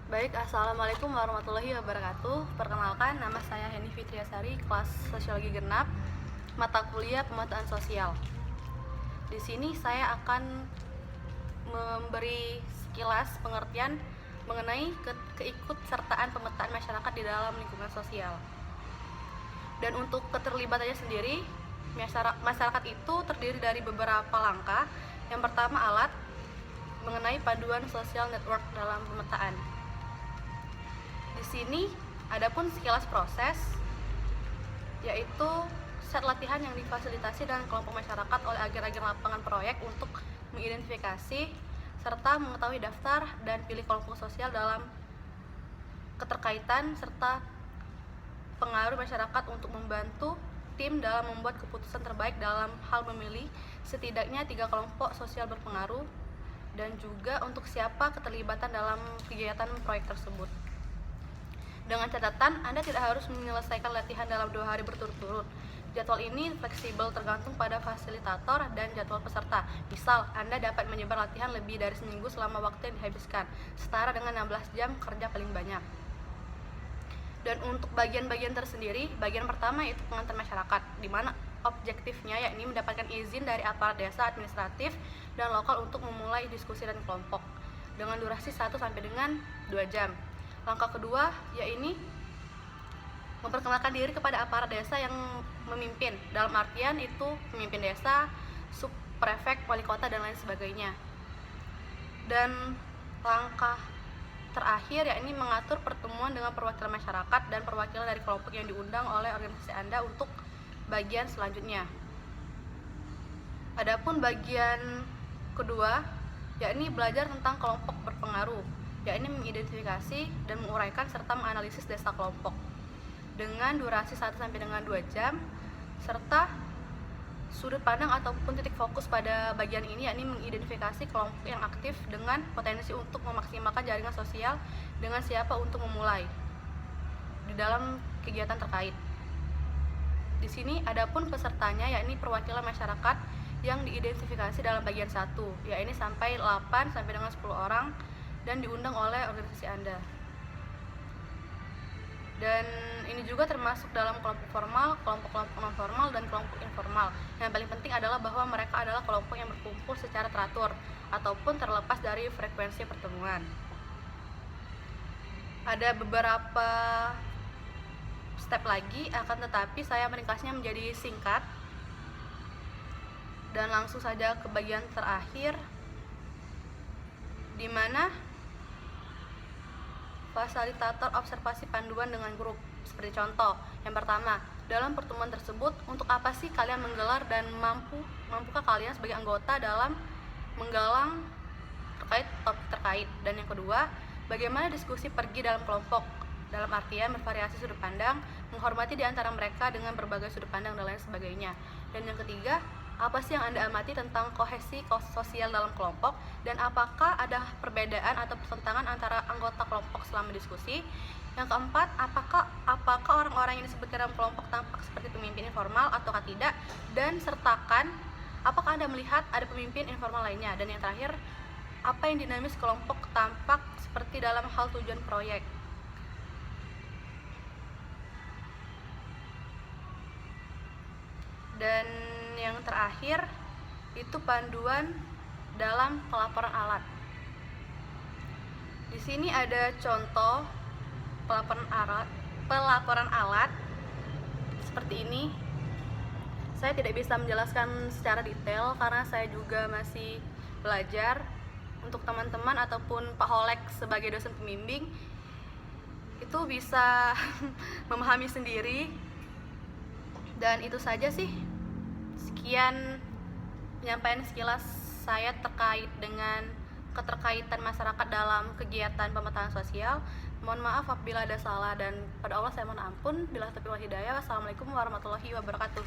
Baik, Assalamualaikum warahmatullahi wabarakatuh. Perkenalkan, nama saya Heni Fitriasari, kelas Sosiologi Genap, mata kuliah Pemetaan Sosial. Di sini saya akan memberi sekilas pengertian mengenai keikutsertaan pemetaan masyarakat di dalam lingkungan sosial. Dan untuk keterlibatannya sendiri, masyarakat itu terdiri dari beberapa langkah. Yang pertama, alat mengenai panduan sosial network dalam pemetaan. Di sini adapun sekilas proses, yaitu set latihan yang difasilitasi dan kelompok masyarakat oleh agen-agen lapangan proyek untuk mengidentifikasi serta mengetahui daftar dan pilih kelompok sosial dalam keterkaitan serta pengaruh masyarakat untuk membantu tim dalam membuat keputusan terbaik dalam hal memilih setidaknya 3 kelompok sosial berpengaruh dan juga untuk siapa keterlibatan dalam kegiatan proyek tersebut. Dengan catatan, Anda tidak harus menyelesaikan latihan dalam 2 hari berturut-turut. Jadwal ini fleksibel tergantung pada fasilitator dan jadwal peserta. Misal, Anda dapat menyebar latihan lebih dari seminggu selama waktu yang dihabiskan, setara dengan 16 jam kerja paling banyak. Dan untuk bagian-bagian tersendiri, bagian pertama yaitu pengantar masyarakat, di mana objektifnya yakni mendapatkan izin dari aparat desa, administratif, dan lokal untuk memulai diskusi dan kelompok dengan durasi 1 sampai dengan 2 jam. Langkah kedua yakni memperkenalkan diri kepada aparat desa yang memimpin, dalam artian itu pemimpin desa, subprefek, wali kota, dan lain sebagainya. Dan langkah terakhir yakni mengatur pertemuan dengan perwakilan masyarakat dan perwakilan dari kelompok yang diundang oleh organisasi Anda untuk bagian selanjutnya. Adapun bagian kedua yakni belajar tentang kelompok berpengaruh, yakni mengidentifikasi dan menguraikan serta menganalisis data kelompok dengan durasi 1 sampai dengan 2 jam, serta sudut pandang ataupun titik fokus pada bagian ini yakni mengidentifikasi kelompok yang aktif dengan potensi untuk memaksimalkan jaringan sosial dengan siapa untuk memulai di dalam kegiatan terkait. Di sini adapun pesertanya yakni perwakilan masyarakat yang diidentifikasi dalam bagian 1, yakni sampai 8 sampai dengan 10 orang dan diundang oleh organisasi Anda. Dan ini juga termasuk dalam kelompok formal, kelompok-kelompok non formal, dan kelompok informal. Yang paling penting adalah bahwa mereka adalah kelompok yang berkumpul secara teratur ataupun terlepas dari frekuensi pertemuan. Ada beberapa step lagi, akan tetapi saya meringkasnya menjadi singkat dan langsung saja ke bagian terakhir, di mana fasilitator observasi panduan dengan grup. Seperti contoh, yang pertama, dalam pertemuan tersebut, untuk apa sih kalian menggelar dan mampukah kalian sebagai anggota dalam menggalang terkait topik terkait. Dan yang kedua, bagaimana diskusi pergi dalam kelompok, dalam artian bervariasi sudut pandang, menghormati di antara mereka dengan berbagai sudut pandang dan lain sebagainya. Dan yang ketiga, apa sih yang Anda amati tentang kohesi sosial dalam kelompok, dan apakah ada perbedaan atau pertentangan antara anggota kelompok selama diskusi. Yang keempat, apakah orang-orang yang disebutkan dalam kelompok tampak seperti pemimpin informal ataukah tidak, dan sertakan apakah Anda melihat ada pemimpin informal lainnya. Dan yang terakhir, apa yang dinamis kelompok tampak seperti dalam hal tujuan proyek. Dan yang terakhir itu panduan dalam pelaporan alat. Di sini ada contoh pelaporan alat seperti ini. Saya tidak bisa menjelaskan secara detail karena saya juga masih belajar. Untuk teman-teman ataupun Pak Holek sebagai dosen pembimbing itu bisa memahami sendiri. Dan itu saja sih. Sekian penyampaian sekilas saya terkait dengan keterkaitan masyarakat dalam kegiatan pemetaan sosial. Mohon maaf apabila ada salah, dan pada Allah saya mohon ampun. Bila taufiq wal hidayah. Wassalamualaikum warahmatullahi wabarakatuh.